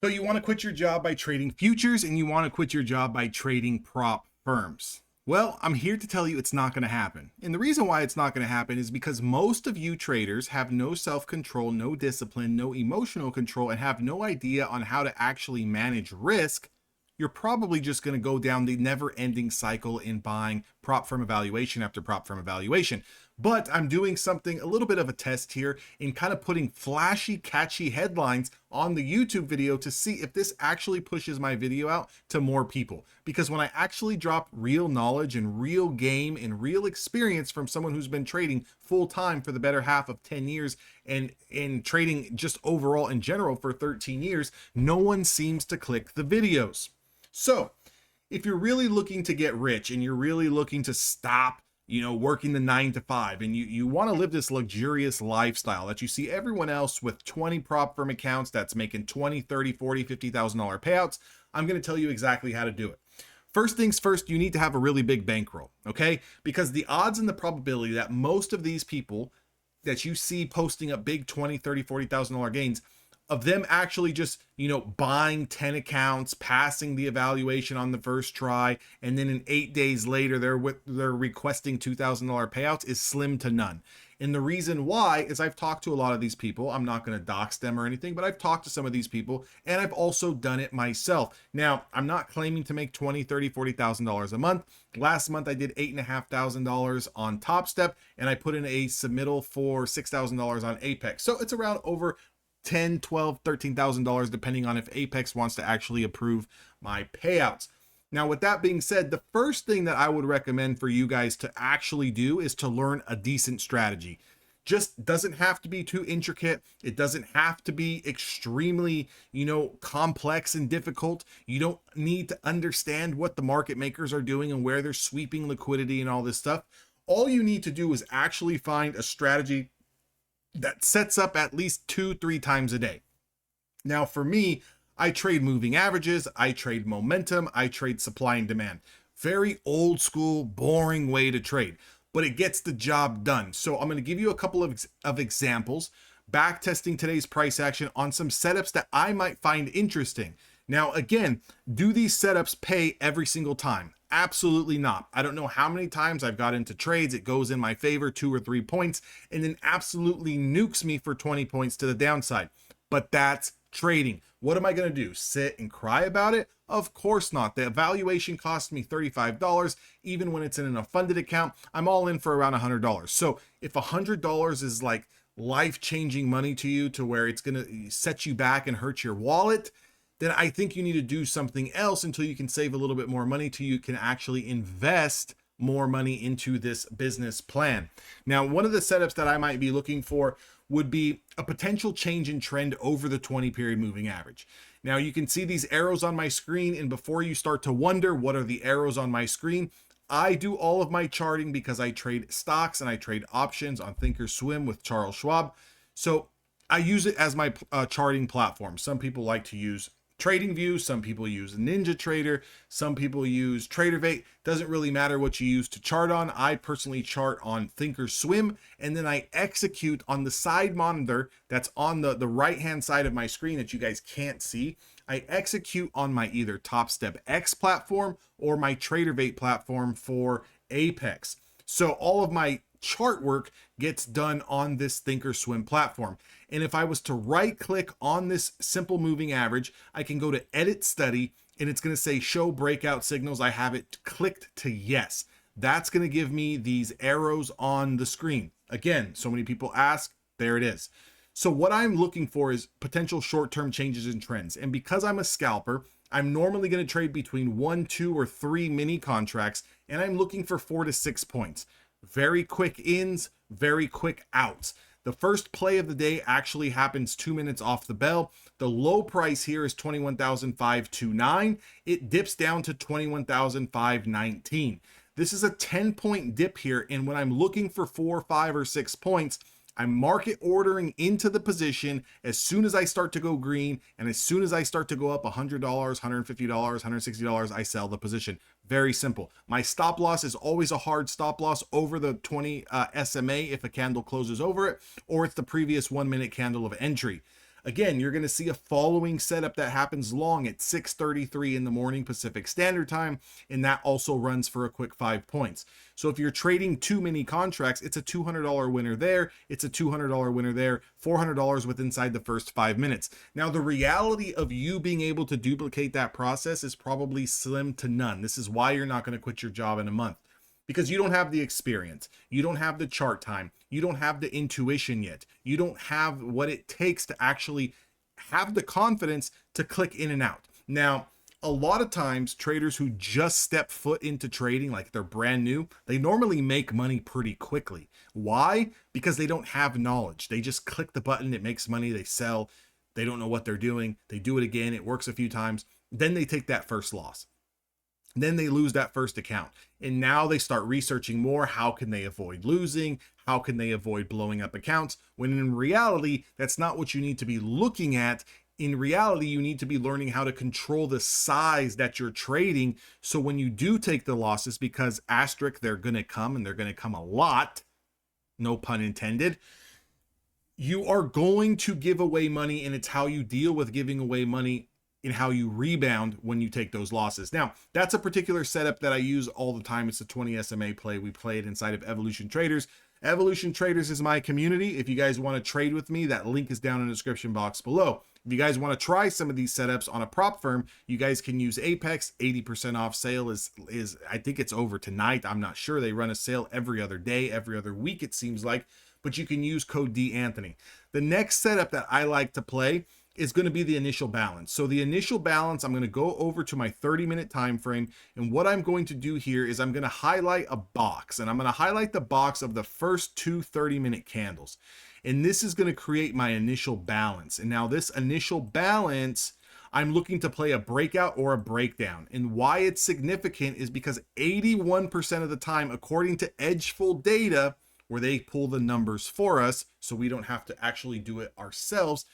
So you want to quit your job by trading futures and you want to quit your job by trading prop firms. Well, I'm here to tell you it's not going to happen. And the reason why it's not going to happen is because most of you traders have no self-control, no discipline, no emotional control, and have no idea on how to actually manage risk. You're probably just going to go down the never-ending cycle in buying prop firm evaluation after prop firm evaluation. But I'm doing something, a little bit of a test here in kind of putting flashy, catchy headlines on the YouTube video to see if this actually pushes my video out to more people. Because when I actually drop real knowledge and real game and real experience from someone who's been trading full time for the better half of 10 years and in trading just overall in general for 13 years, no one seems to click the videos. So if you're really looking to get rich and you're really looking to stop, working the 9 to 5, and you want to live this luxurious lifestyle that you see everyone else with 20 prop firm accounts that's making 20, 30, 40, $50,000 payouts, I'm going to tell you exactly how to do it. First things first, you need to have a really big bankroll, okay? Because the odds and the probability that most of these people that you see posting up big 20, 30, $40,000 gains of them actually just, buying 10 accounts, passing the evaluation on the first try, and then in 8 days later, they're requesting $2,000 payouts is slim to none. And the reason why is I've talked to a lot of these people. I'm not going to dox them or anything, but I've talked to some of these people and I've also done it myself. Now, I'm not claiming to make $20, $30, $40,000 a month. Last month, I did $8,500 on Top Step and I put in a submittal for $6,000 on Apex. So it's around over $10, $12, $13,000 depending on if Apex wants to actually approve my payouts. Now, with that being said, the first thing that I would recommend for you guys to actually do is to learn a decent strategy. Just doesn't have to be too intricate. It doesn't have to be extremely, complex and difficult. You don't need to understand what the market makers are doing and where they're sweeping liquidity and all this stuff. All you need to do is actually find a strategy that sets up at least 2-3 times a day. Now, for me, I trade moving averages, I trade momentum, I trade supply and demand. Very old school, boring way to trade, but it gets the job done. So I'm going to give you a couple of examples, back testing today's price action on some setups that I might find interesting. Now, again, do these setups pay every single time? Absolutely not. I don't know how many times I've got into trades, it goes in my favor 2 or 3 points, and then absolutely nukes me for 20 points to the downside. But that's trading. What am I going to do? Sit and cry about it? Of course not. The evaluation cost me $35. Even when it's in a funded account, I'm all in for around $100. So if $100 is like life-changing money to you to where it's going to set you back and hurt your wallet, then I think you need to do something else until you can save a little bit more money till you can actually invest more money into this business plan. Now, one of the setups that I might be looking for would be a potential change in trend over the 20 period moving average. Now, you can see these arrows on my screen, and before you start to wonder what are the arrows on my screen, I do all of my charting because I trade stocks and I trade options on Thinkorswim with Charles Schwab. So I use it as my charting platform. Some people like to use TradingView, some people use NinjaTrader, some people use TraderVate. Doesn't really matter what you use to chart on. I personally chart on Thinkorswim, and then I execute on the side monitor that's on the right hand side of my screen that you guys can't see. I execute on my either Top Step X platform or my TraderVate platform for Apex. So all of my chart work gets done on this Thinkorswim platform. And if I was to right click on this simple moving average, I can go to edit study and it's going to say show breakout signals. I have it clicked to yes. That's going to give me these arrows on the screen. Again, so many people ask, there it is. So what I'm looking for is potential short-term changes in trends. And because I'm a scalper, I'm normally going to trade between 1, 2, or 3 mini contracts, and I'm looking for 4 to 6 points. Very quick ins, very quick outs. The first play of the day actually happens 2 minutes off the bell. The low price here is 21,529. It dips down to 21,519. This is a 10-point dip here, and when I'm looking for 4, 5, or 6 points, I'm market ordering into the position as soon as I start to go green, and as soon as I start to go up $100, $150, $160, I sell the position. Very simple. My stop loss is always a hard stop loss over the 20 SMA if a candle closes over it, or it's the previous 1 minute candle of entry. Again, you're going to see a following setup that happens long at 6:33 in the morning Pacific Standard Time, and that also runs for a quick 5 points. So if you're trading too many contracts, it's a $200 winner there, it's a $200 winner there, $400 with inside the first 5 minutes. Now, the reality of you being able to duplicate that process is probably slim to none. This is why you're not going to quit your job in a month, because you don't have the experience, you don't have the chart time, you don't have the intuition yet, you don't have what it takes to actually have the confidence to click in and out. Now, a lot of times traders who just step foot into trading, like they're brand new, they normally make money pretty quickly. Why? Because they don't have knowledge. They just click the button, it makes money, they sell, they don't know what they're doing, they do it again, it works a few times, then they take that first loss. Then they lose that first account. And now they start researching more. How can they avoid losing? How can they avoid blowing up accounts? When in reality, that's not what you need to be looking at. In reality, you need to be learning how to control the size that you're trading. So when you do take the losses, because asterisk, they're going to come, and they're going to come a lot, no pun intended, you are going to give away money, and it's how you deal with giving away money and how you rebound when you take those losses. Now, that's a particular setup that I use all the time. It's a 20 SMA play. We play it inside of Evolution Traders. Evolution Traders is my community. If you guys want to trade with me, that link is down in the description box below. If you guys want to try some of these setups on a prop firm, you guys can use Apex. 80% off sale is I think it's over tonight. I'm not sure. They run a sale every other day, every other week, it seems like, but you can use code DAnthony. The next setup that I like to play is going to be the initial balance. So the initial balance, I'm going to go over to my 30-minute time frame, and what I'm going to do here is I'm going to highlight a box, and I'm going to highlight the box of the first two 30-minute candles, and this is going to create my initial balance. And now this initial balance, I'm looking to play a breakout or a breakdown. And why it's significant is because 81% of the time, according to Edgeful data, where they pull the numbers for us so we don't have to actually do it ourselves,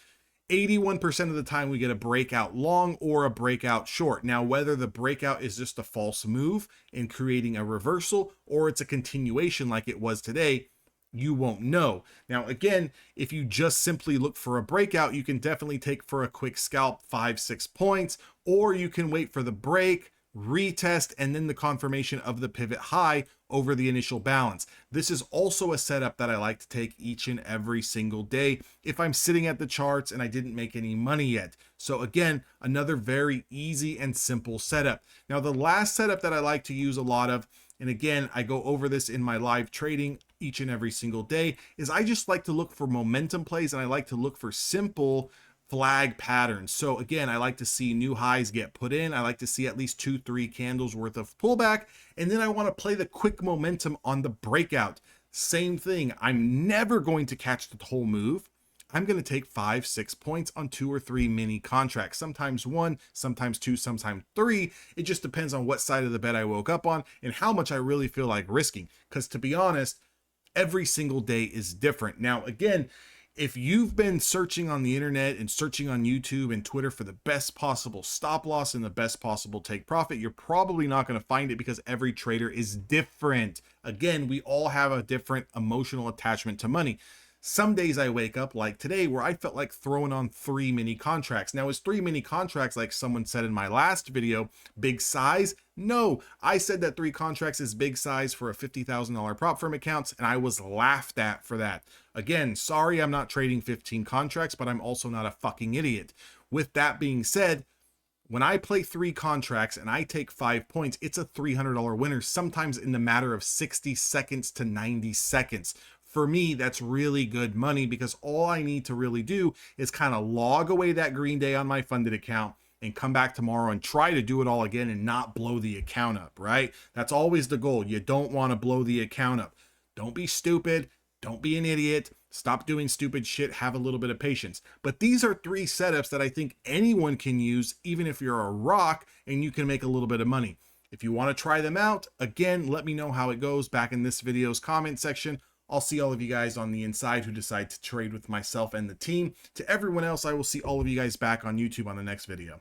81% of the time we get a breakout long or a breakout short. Now, whether the breakout is just a false move in creating a reversal or it's a continuation like it was today, you won't know. Now, again, if you just simply look for a breakout, you can definitely take for a quick scalp 5-6 points, or you can wait for the break, retest, and then the confirmation of the pivot high over the initial balance. This is also a setup that I like to take each and every single day if I'm sitting at the charts and I didn't make any money yet. So again, another very easy and simple setup. Now, the last setup that I like to use a lot of, and again, I go over this in my live trading each and every single day, is I just like to look for momentum plays, and I like to look for simple flag patterns. So again, I like to see new highs get put in. I like to see at least 2-3 candles worth of pullback. And then I want to play the quick momentum on the breakout. Same thing. I'm never going to catch the whole move. I'm going to take 5-6 points on 2 or 3 mini contracts, sometimes 1, sometimes 2, sometimes 3. It just depends on what side of the bed I woke up on and how much I really feel like risking. Because to be honest, every single day is different. Now, again, if you've been searching on the internet and searching on YouTube and Twitter for the best possible stop loss and the best possible take profit, you're probably not going to find it, because every trader is different. Again, we all have a different emotional attachment to money. Some days I wake up like today where I felt like throwing on 3 mini contracts. Now, is 3 mini contracts, like someone said in my last video, big size? No, I said that 3 contracts is big size for a $50,000 prop firm accounts, and I was laughed at for that. Again, sorry, I'm not trading 15 contracts, but I'm also not a fucking idiot. With that being said, when I play 3 contracts and I take 5 points, it's a $300 winner, sometimes in the matter of 60 seconds to 90 seconds. For me, that's really good money, because all I need to really do is kind of log away that green day on my funded account and come back tomorrow and try to do it all again and not blow the account up, right? That's always the goal. You don't want to blow the account up. Don't be stupid. Don't be an idiot. Stop doing stupid shit. Have a little bit of patience. But these are 3 setups that I think anyone can use, even if you're a rock, and you can make a little bit of money. If you want to try them out, again, let me know how it goes back in this video's comment section. I'll see all of you guys on the inside who decide to trade with myself and the team. To everyone else, I will see all of you guys back on YouTube on the next video.